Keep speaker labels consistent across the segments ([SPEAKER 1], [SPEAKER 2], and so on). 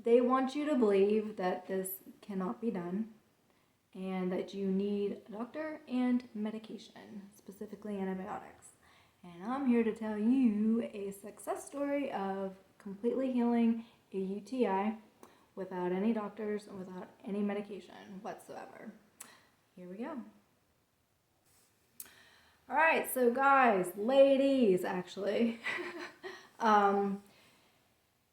[SPEAKER 1] they want you to believe that this cannot be done and that you need a doctor and medication, specifically antibiotics. And I'm here to tell you a success story of completely healing a UTI without any doctors and without any medication whatsoever. Here we go. All right, so guys, ladies, actually,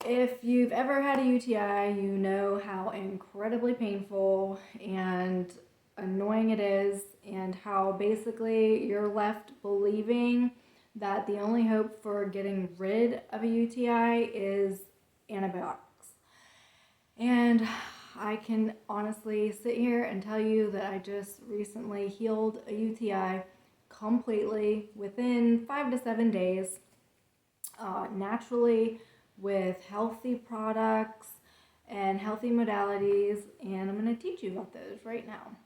[SPEAKER 1] if you've ever had a UTI, you know how incredibly painful and annoying it is, and how basically you're left believing that the only hope for getting rid of a UTI is antibiotics. And I can honestly sit here and tell you that I just recently healed a UTI completely within 5 to 7 days, naturally, with healthy products and healthy modalities, and I'm going to teach you about those right now.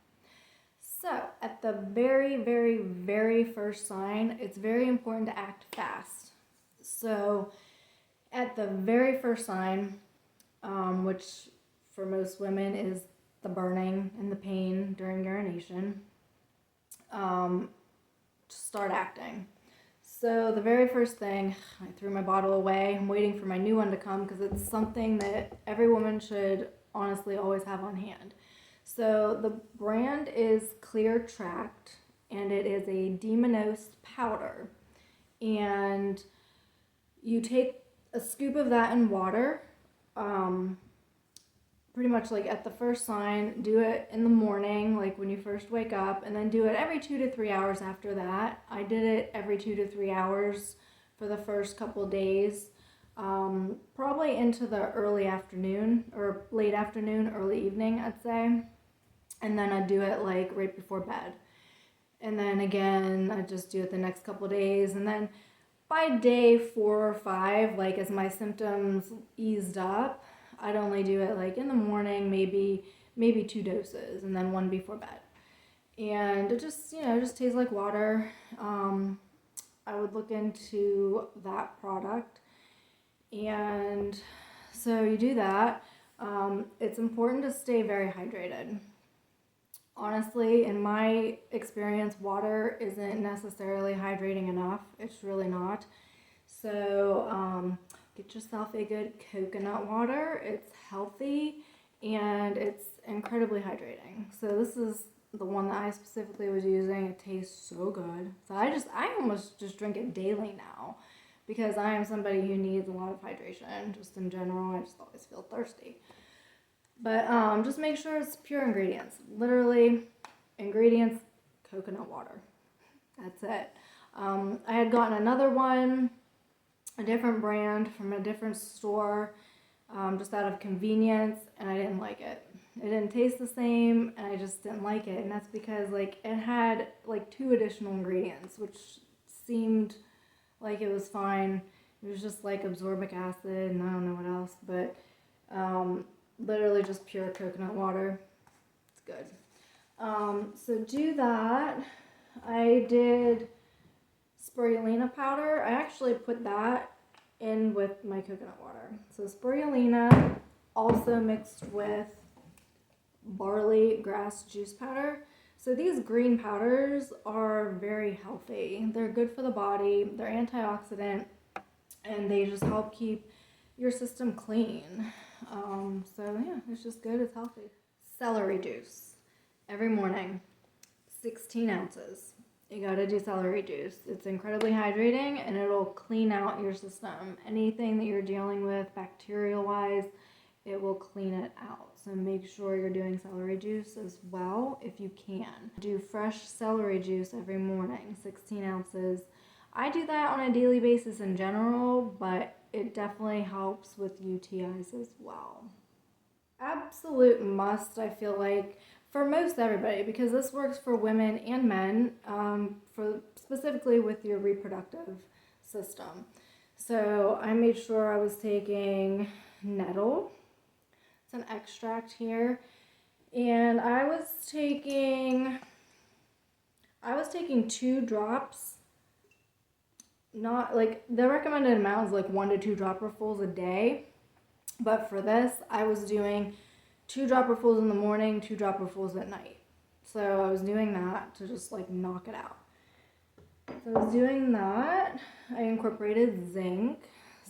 [SPEAKER 1] So, at the very, very, very first sign, it's very important to act fast. So, at the very first sign, which for most women is the burning and the pain during urination, start acting. So the very first thing, I threw my bottle away. I'm waiting for my new one to come because it's something that every woman should honestly always have on hand. So the brand is Clear Tract, and it is a demonosed powder. And you take a scoop of that in water, pretty much like at the first sign, do it in the morning, like when you first wake up, and then do it every 2 to 3 hours after that. I did it every 2 to 3 hours for the first couple of days, probably into the early afternoon or late afternoon, early evening, I'd say. And then I'd do it like right before bed. And then again, I'd just do it the next couple of days. And then by day 4 or 5, like as my symptoms eased up, I'd only do it like in the morning, maybe 2 doses, and then 1 before bed. And it just, just tastes like water. I would look into that product. And so you do that. It's important to stay very hydrated. Honestly, in my experience, water isn't necessarily hydrating enough. It's really not. So get yourself a good coconut water. It's healthy and it's incredibly hydrating. So this is the one that I specifically was using. It tastes so good. So I almost just drink it daily now because I am somebody who needs a lot of hydration just in general. I just always feel thirsty. But just make sure it's pure ingredients. Literally, ingredients, coconut water. That's it. I had gotten another one, a different brand from a different store, just out of convenience, and I didn't like it. It didn't taste the same, and I just didn't like it. And that's because like it had like 2 additional ingredients, which seemed like it was fine. It was just like ascorbic acid and I don't know what else, but literally just pure coconut water. It's good. So do that. I did spirulina powder. I actually put that in with my coconut water. So spirulina also mixed with barley grass juice powder. So these green powders are very healthy. They're good for the body. They're antioxidant, and they just help keep your system clean. So yeah, it's just good. It's healthy. Celery juice every morning, 16 ounces. You gotta do celery juice. It's incredibly hydrating and it'll clean out your system. Anything that you're dealing with bacterial wise, it will clean it out. So make sure you're doing celery juice as well if you can. Do fresh celery juice every morning, 16 ounces. I do that on a daily basis in general, but it definitely helps with UTIs as well. Absolute must, I feel like, for most everybody, because this works for women and men, for specifically with your reproductive system. So I made sure I was taking nettle. It's an extract here. And I was taking 2 drops. Not like the recommended amount is like 1 to 2 dropperfuls a day. But for this, I was doing 2 dropperfuls in the morning, 2 dropperfuls at night. So I was doing that to just like knock it out. So I was doing that. I incorporated zinc.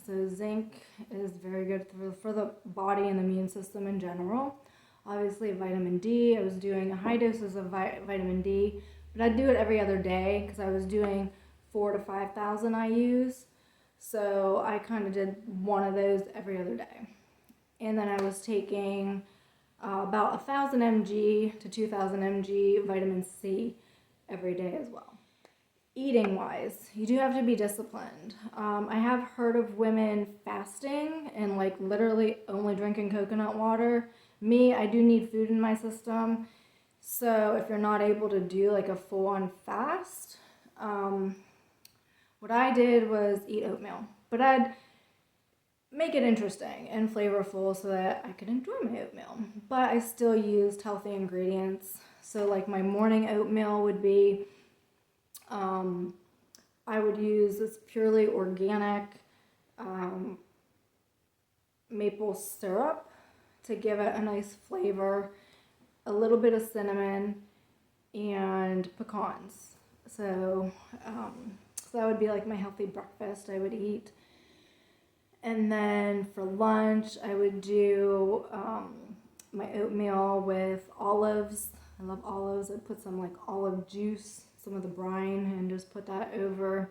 [SPEAKER 1] So zinc is very good for the body and the immune system in general. Obviously vitamin D. I was doing high doses of vitamin D, but I'd do it every other day because I was doing 4,000 to 5,000 IUs. So I kind of did one of those every other day. And then I was taking about 1,000 mg to 2,000 mg vitamin C every day as well. Eating wise, you do have to be disciplined. I have heard of women fasting and like literally only drinking coconut water. Me, I do need food in my system. So if you're not able to do like a full-on fast, what I did was eat oatmeal. But I'd make it interesting and flavorful so that I could enjoy my oatmeal. But I still used healthy ingredients. So like my morning oatmeal would be, I would use this purely organic maple syrup to give it a nice flavor, a little bit of cinnamon, and pecans. So that would be like my healthy breakfast I would eat. And then for lunch, I would do my oatmeal with olives. I love olives. I'd put some like olive juice, some of the brine, and just put that over.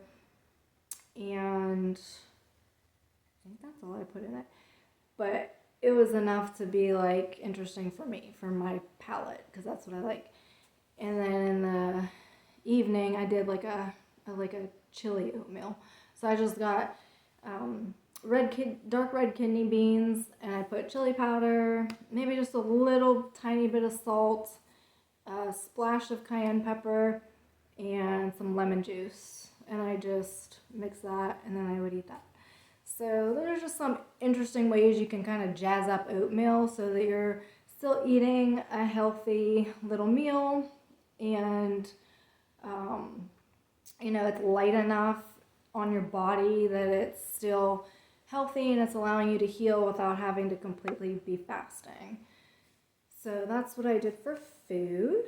[SPEAKER 1] And I think that's all I put in it. But it was enough to be like interesting for me, for my palate, because that's what I like. And then in the evening, I did like a chili oatmeal. So I just got dark red kidney beans, and I put chili powder, maybe just a little tiny bit of salt, a splash of cayenne pepper, and some lemon juice. And I just mix that, and then I would eat that. So there's just some interesting ways you can kind of jazz up oatmeal so that you're still eating a healthy little meal, and it's light enough on your body that it's still healthy and it's allowing you to heal without having to completely be fasting. So that's what I did for food.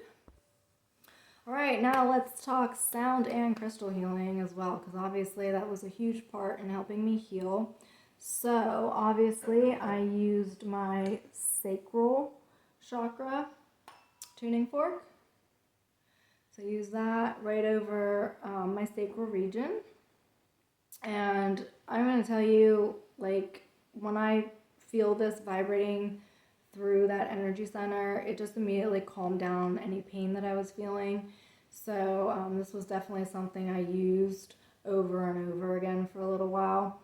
[SPEAKER 1] All right, now let's talk sound and crystal healing as well, because obviously that was a huge part in helping me heal. So obviously I used my sacral chakra tuning fork. So I use that right over my sacral region. And I'm going to tell you, like, when I feel this vibrating through that energy center, it just immediately calmed down any pain that I was feeling. So this was definitely something I used over and over again for a little while,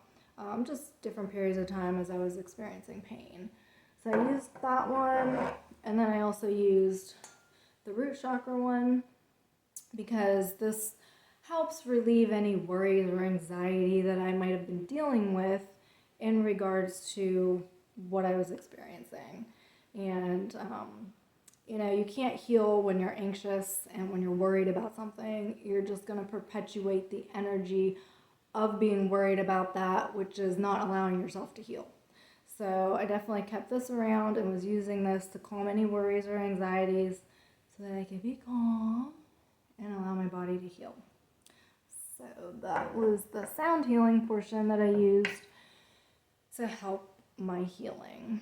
[SPEAKER 1] just different periods of time as I was experiencing pain. So I used that one, and then I also used the root chakra one, because this helps relieve any worries or anxiety that I might have been dealing with in regards to what I was experiencing. And, you can't heal when you're anxious and when you're worried about something. You're just going to perpetuate the energy of being worried about that, which is not allowing yourself to heal. So I definitely kept this around and was using this to calm any worries or anxieties so that I could be calm and allow my body to heal. So that was the sound healing portion that I used to help my healing.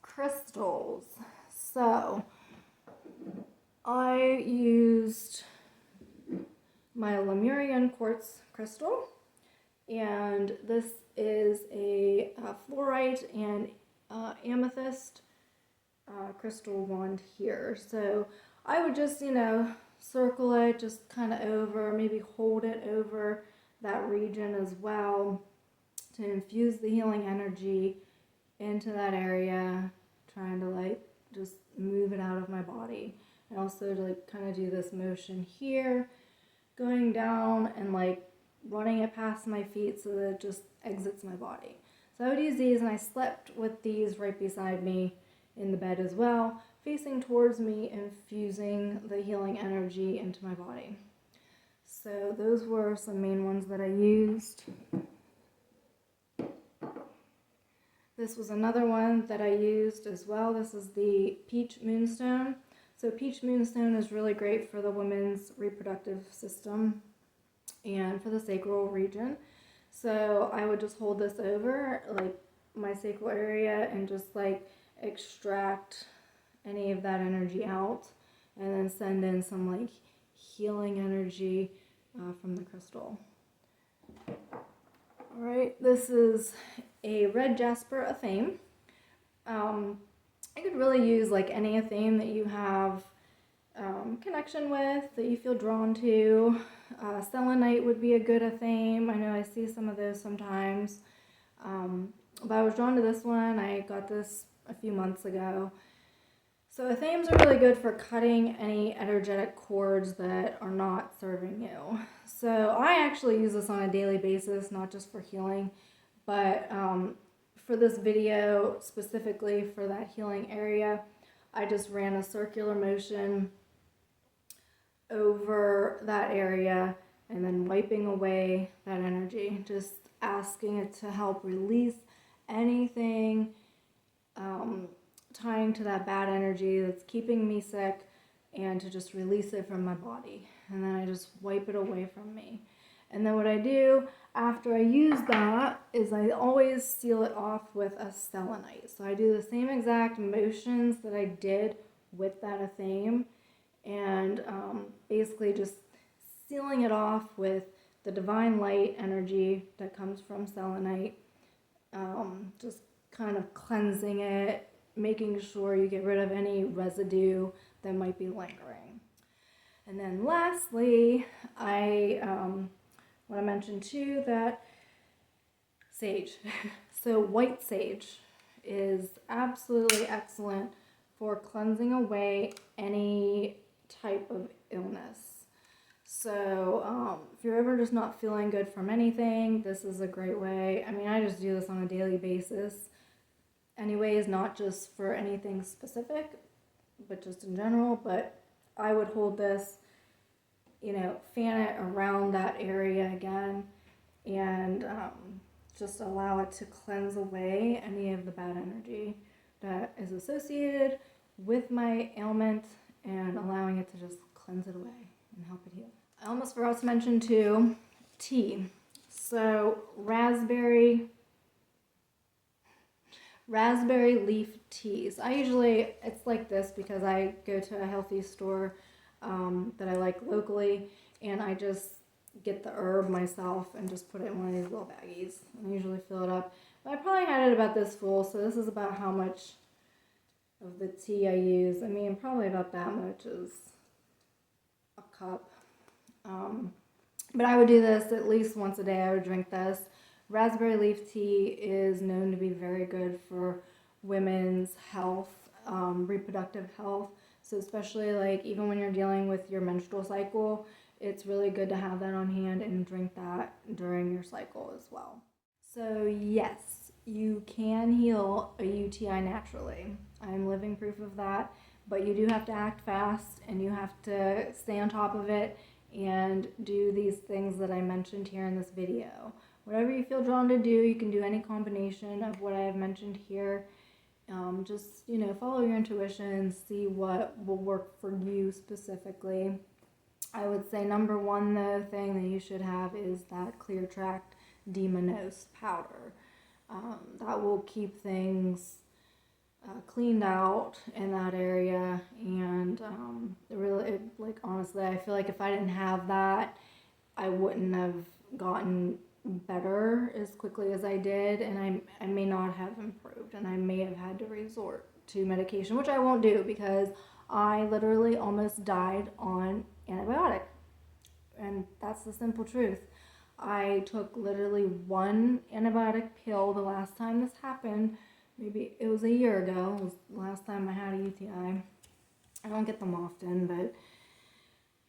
[SPEAKER 1] Crystals. So I used my Lemurian quartz crystal, and this is a fluorite and amethyst crystal wand here. So I would just, circle it just kind of over, maybe hold it over that region as well to infuse the healing energy into that area, trying to just move it out of my body. And also to kind of do this motion here, going down and running it past my feet so that it just exits my body. So I would use these, and I slept with these right beside me in the bed as well, facing towards me, infusing the healing energy into my body. So those were some main ones that I used. This was another one that I used as well. This is the peach moonstone. So peach moonstone is really great for the women's reproductive system and for the sacral region. So I would just hold this over like my sacral area and just like extract any of that energy out, and then send in some like healing energy from the crystal. All right, this is a red jasper athame. I could really use like any athame that you have connection with, that you feel drawn to. Selenite would be a good athame. I know I see some of those sometimes. But I was drawn to this one. I got this a few months ago. So athames are really good for cutting any energetic cords that are not serving you. So I actually use this on a daily basis, not just for healing, but for this video, specifically for that healing area, I just ran a circular motion over that area and then wiping away that energy, just asking it to help release anything tying to that bad energy that's keeping me sick, and to just release it from my body. And then I just wipe it away from me. And then what I do after I use that is I always seal it off with a selenite. So I do the same exact motions that I did with that athame, and basically just sealing it off with the divine light energy that comes from selenite, just kind of cleansing it, making sure you get rid of any residue that might be lingering. And then lastly, I want to mention too that sage. So white sage is absolutely excellent for cleansing away any type of illness. So if you're ever just not feeling good from anything, this is a great way. I mean, I just do this on a daily basis anyways, not just for anything specific, but just in general. But I would hold this, fan it around that area again, and just allow it to cleanse away any of the bad energy that is associated with my ailment, and allowing it to just cleanse it away and help it heal. I almost forgot to mention too, tea. So raspberry leaf teas. It's like this because I go to a healthy store that I like locally, and I just get the herb myself and just put it in one of these little baggies, and I usually fill it up. But I probably had it about this full, so this is about how much of the tea I use. I mean, probably about that much is a cup. But I would do this at least once a day. I would drink this. Raspberry leaf tea is known to be very good for women's health, reproductive health. So especially like even when you're dealing with your menstrual cycle, it's really good to have that on hand and drink that during your cycle as well. So yes, you can heal a UTI naturally. I'm living proof of that, but you do have to act fast, and you have to stay on top of it and do these things that I mentioned here in this video. Whatever you feel drawn to do, you can do any combination of what I have mentioned here. Just, follow your intuition, see what will work for you specifically. I would say number one, the thing that you should have is that Clear Tract Demonose powder. That will keep things cleaned out in that area, and honestly, I feel like if I didn't have that, I wouldn't have gotten better as quickly as I did, and I may not have improved, and I may have had to resort to medication, which I won't do because I literally almost died on antibiotic, and that's the simple truth. I took literally one antibiotic pill the last time this happened. Maybe it was a year ago. It was the last time I had a UTI. I don't get them often, but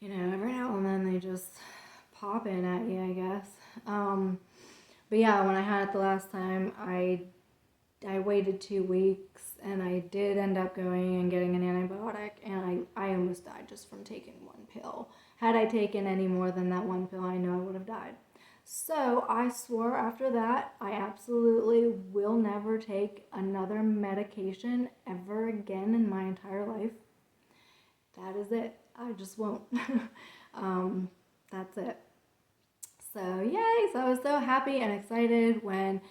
[SPEAKER 1] every now and then they just pop in at you, I guess. But yeah, when I had it the last time, I waited 2 weeks, and I did end up going and getting an antibiotic, and I almost died just from taking one pill. Had I taken any more than that one pill, I know I would have died. So I swore after that I absolutely will never take another medication ever again in my entire life. That is it. I just won't. That's it. So yay! So I was so happy and excited when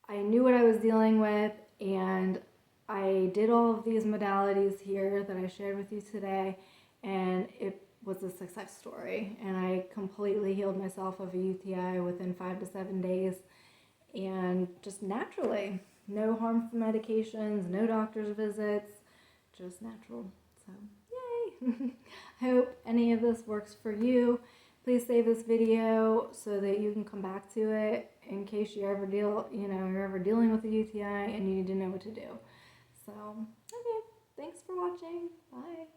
[SPEAKER 1] I knew what I was dealing with, and I did all of these modalities here that I shared with you today, and it was a success story. And I completely healed myself of a UTI within 5 to 7 days, and just naturally. No harmful medications, no doctor's visits, just natural. So, yay! I hope any of this works for you. Please save this video so that you can come back to it in case you ever you're ever dealing with a UTI and you need to know what to do. So, okay, thanks for watching. Bye.